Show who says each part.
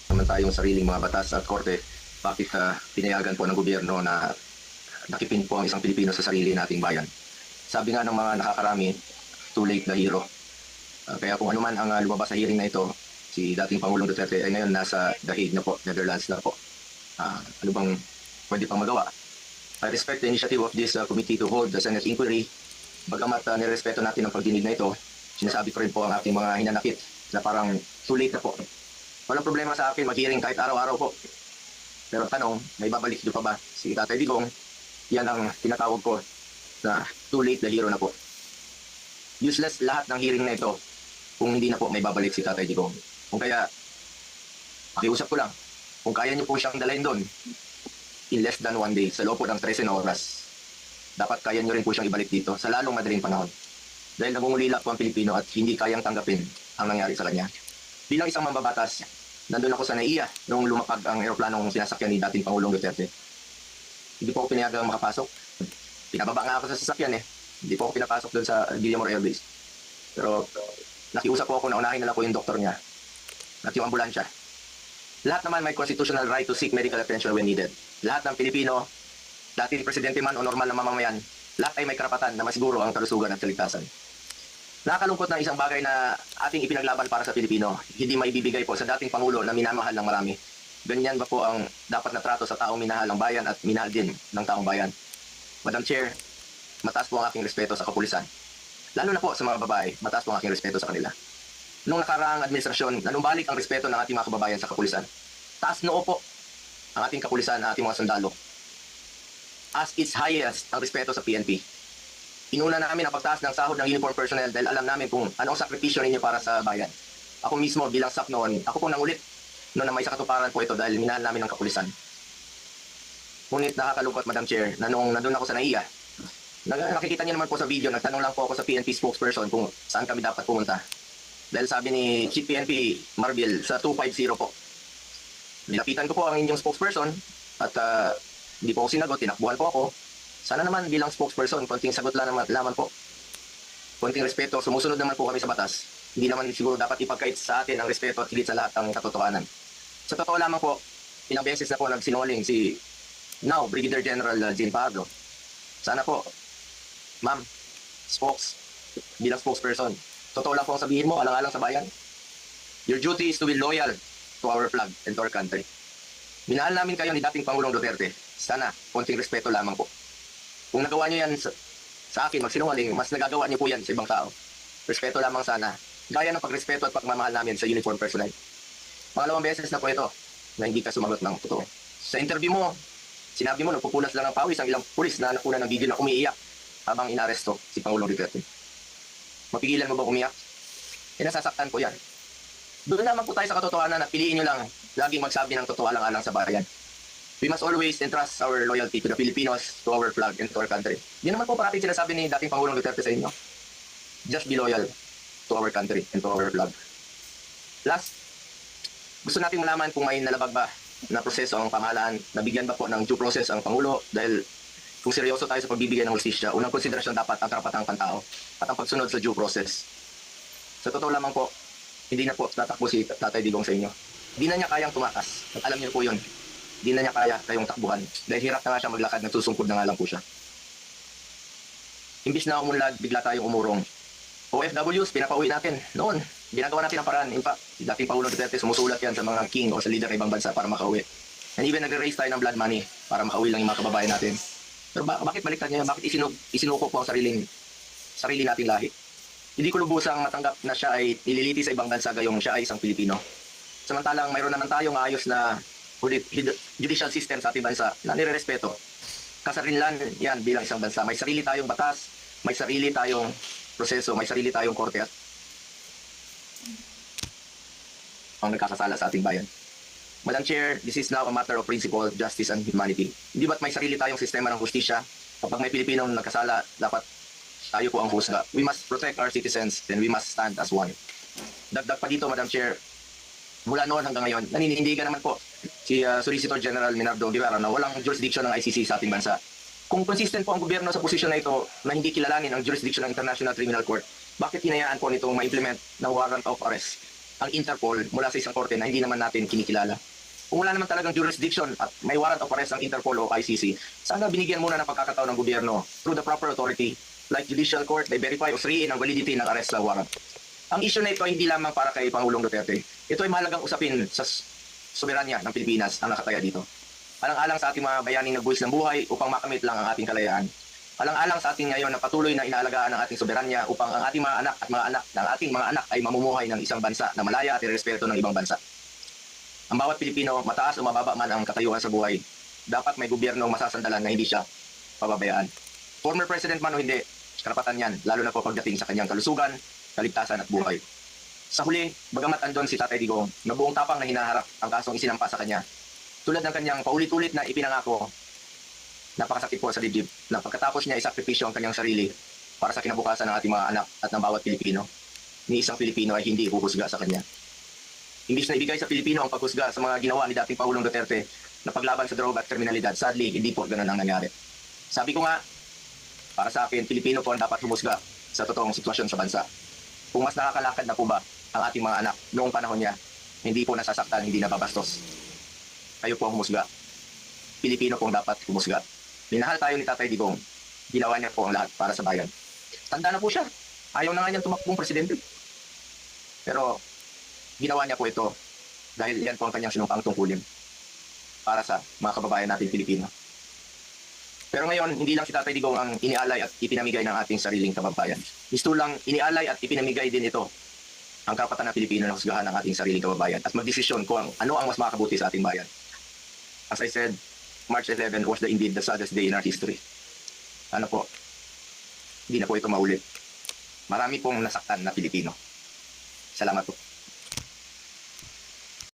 Speaker 1: naman tayong sariling mga batas at korte, bakit pinayagan po ng gobyerno na nakipin po ang isang Pilipino sa sarili nating bayan. Sabi nga ng mga nakakarami, too late na hero. Kaya kung ano man ang lumabas sa hearing na ito, si dating Pangulong Duterte ay ngayon nasa The Hague na po, Netherlands na po. Ano bang pwede pang magawa? I respect the initiative of this committee to hold the Senate inquiry. Bagamat nirespeto natin ang pagdinig na ito, sinasabi ko rin po ang ating mga hinanakit na parang too late na po. Walang problema sa akin mag-hearing kahit araw-araw po. Pero tanong, may babalik nyo pa ba si Tatay Digong? Yan ang tinatawag ko na too late na hero na po. Useless lahat ng hearing na ito kung hindi na po may babalik si Tatay Digong. Kung kaya, pakiusap ko lang, kung kaya nyo po siyang dalayin doon in less than 1 day, sa loob po ng 13 oras, dapat kaya nyo rin po siyang ibalik dito sa lalong madaling panahon. Dahil nangungulila po ang Pilipino at hindi kayang tanggapin ang nangyari sa kanya. Bilang isang mambabatas, nandun ako sa NAIA nung lumapag ang eroplanong sinasakyan ni dating Pangulong Duterte. Hindi po ako pinayagang makapasok. Pinababa nga ako sa sasakyan eh. Hindi po ako pinapasok doon sa Guillamor Air Base. Pero nakiusap po ako na unahin na lang po yung doktor niya at yung ambulansya. Lahat naman may constitutional right to seek medical attention when needed. Lahat ng Pilipino, dating presidente man o normal na mamamayan, lahat ay may karapatan na masiguro ang kalusugan at kaligtasan. Nakakalungkot na isang bagay na ating ipinaglaban para sa Pilipino, hindi maibibigay po sa dating Pangulo na minamahal ng marami. Ganyan ba po ang dapat na trato sa taong minahal ng bayan at minahal din ng taong bayan? Madam Chair, mataas po ang aking respeto sa kapulisan. Lalo na po sa mga babae, mataas po ang aking respeto sa kanila. Nung nakaraang administrasyon, nanumbalik ang respeto ng ating mga kababayan sa kapulisan. Taas noo po ang ating kapulisan, ang ating mga sundalo. As its highest ang respeto sa PNP. Inuna namin ang pagtaas ng sahod ng uniform personnel dahil alam namin kung anong sakripisyo ninyo para sa bayan. Ako mismo bilang SAP noon, ako pong nangulit noon na may sakatuparan po ito dahil minahal namin ang kapulisan. Ngunit nakakalungkot, Madam Chair, na nung nandun ako sa NAIA, nakikita niyo naman po sa video, nagtanong lang po ako sa PNP spokesperson kung saan kami dapat pumunta. Dahil sabi ni Chief PNP Marbil sa 250 po. Nilapitan ko po ang inyong spokesperson at hindi po ako sinagot, tinakbuhan po ako. Sana naman bilang spokesperson, konting sagot lamang po. Konting respeto, sumusunod naman po kami sa batas. Hindi naman siguro dapat ipagkait sa atin ang respeto at higit sa lahat ang katotohanan. Sa totoo lamang po, ilang beses na po nagsinungaling si now Brigadier General Jean Pablo. Sana po, ma'am, bilang spokesperson, totoo lang po ang sabihin mo, alang-alang sa bayan. Your duty is to be loyal to our flag and to our country. Minahal namin kayo ni dating Pangulong Duterte. Sana, konting respeto lamang po. Kung nagawa nyo yan sa akin, magsinungaling, mas nagagawa nyo po yan sa ibang tao. Respeto lamang sana. Gaya ng pagrespeto at pagmamahal namin sa uniform personnel. Pangalawang beses na po ito na hindi ka sumagot ng totoo. Sa interview mo, sinabi mo nagpupulas lang ng pawis ang ilang pulis na nakuna ng video na umiiyak habang inaresto si Pangulong Duterte. Mapigilan mo ba umiyak? Nasasaktan po yan. Doon naman po tayo sa katotohanan at piliin nyo lang laging magsabi ng totoo alang-alang sa bayan. We must always entrust our loyalty to the Filipinos, to our flag, and to our country. Di naman po parating sinasabi ni dating Pangulong Duterte sa inyo. Just be loyal to our country and to our flag. Last, gusto natin malaman kung may nalabag ba na proseso ang pamahalaan, nabigyan ba po ng due process ang Pangulo dahil kung seryoso tayo sa pagbibigay ng hustisya, unang konsiderasyon dapat ang karapatang pantao at ang pagsunod sa due process. Sa totoo lamang po, hindi na po tatakbo si Tatay Digong sa inyo. Hindi na niya kayang tumakas. At alam niyo po yun. Hindi na niya kaya kayong takbuhan. Dahil hirap na nga siya maglakad, nagsusungkod na nga lang po siya. Imbis na umunlad, bigla tayong umurong. OFWs, pinapauwi natin. Noon, ginagawa natin ang paraan. In fact, dating Pangulong Duterte sumusulat yan sa mga king o sa leader ng ibang bansa para makauwi. And even nagre-raise tayo ng blood money para makauwi lang yung mga kababayan natin. Pero bakit baliktad niya? Bakit isinuko po ang sarili nating lahi? Hindi ko lubusang matanggap na siya ay nililiti sa ibang bansa gayong siya ay isang Pilipino. Samantalang mayroon naman tayong ayos na judicial system sa ating bansa na nire-respeto. Kasarinlan yan bilang isang bansa. May sarili tayong batas, may sarili tayong proseso, may sarili tayong korte at ang nagkakasala sa ating bayan. Madam Chair, this is now a matter of principle, justice, and humanity. Hindi ba't may sarili tayong sistema ng hustisya? Kapag may Pilipinong nagkasala, dapat tayo po ang husga. We must protect our citizens and we must stand as one. Dagdag pa dito, Madam Chair, mula noon hanggang ngayon, naninindigan naman po si Solicitor General Minardo Guevara na walang jurisdiction ng ICC sa ating bansa. Kung consistent po ang gobyerno sa posisyon na ito na hindi kilalanin ang jurisdiction ng International Criminal Court, bakit hinayaan po nitong ma-implement ng warrant of arrest ang Interpol mula sa isang korte na hindi naman natin kinikilala. Kung wala naman talagang jurisdiction at may warrant of arrest ang Interpol o ICC, sana binigyan muna ng pagkakataon ng gobyerno through the proper authority like judicial court, they verify o suriin ang validity ng arrest na warrant. Ang issue na ito ay hindi lamang para kay Pangulong Duterte. Ito ay mahalagang usapin sa soberanya ng Pilipinas ang nakataya dito. Alang-alang sa ating mga bayaning nagbuwis ng buhay upang makamit lang ang ating kalayaan. Alang-alang sa ating ngayon na patuloy na inaalagaan ang ating soberanya upang ang ating mga anak at mga anak ng ating mga anak ay mamumuhay ng isang bansa na malaya at irespeto ng ibang bansa. Ang bawat Pilipino, mataas o mababa man ang katayuan sa buhay, dapat may gobyernong masasandalan na hindi siya pababayaan. Former President man o hindi, karapatan yan, lalo na po pagdating sa kanyang kalusugan, kaligtasan at buhay. Sa huli, bagamat andon si Tatay Digong, na buong tapang na hinaharap ang kasong isinampa sa kanya, tulad ng kanyang paulit-ulit na ipinangako, napakasakit po sa dibdib na pagkatapos niya isakripisyo ang kanyang sarili para sa kinabukasan ng ating mga anak at ng bawat Pilipino, ni isang Pilipino ay hindi huhusga sa kanya. Imbis na ibigay sa Pilipino ang paghusga sa mga ginawa ni dating Pangulong Duterte na paglaban sa droga at kriminalidad, sadly, hindi po ganun ang nangyari. Sabi ko nga, para sa akin, Pilipino po ang dapat humusga sa totoong sitwasyon sa bansa. Kung mas nakakalakad na po ba ang ating mga anak noong panahon niya, hindi po nasasaktan, hindi nababastos. Kayo po ang humusga. Pilipino po ang dapat humusga. Minahal tayo ni Tatay Digong. Ginawa niya po ang lahat para sa bayan. Tanda na po siya. Ayaw na nga niyang tumakbong presidente. Pero ginawa niya po ito dahil yan po ang kanyang sinumpang tungkulin para sa mga kababayan natin Pilipino. Pero ngayon, hindi lang si Tatay Digong ang inialay at ipinamigay ng ating sariling kababayan. Gusto lang inialay at ipinamigay din ito ang karapatan ng Pilipino na husgahan ng ating sariling kababayan at magdesisyon kung ano ang mas makakabuti sa ating bayan. As I said, March 11 was indeed the saddest day in our history. Ano po, hindi na po ito maulit. Marami pong nasaktan na Pilipino. Salamat po.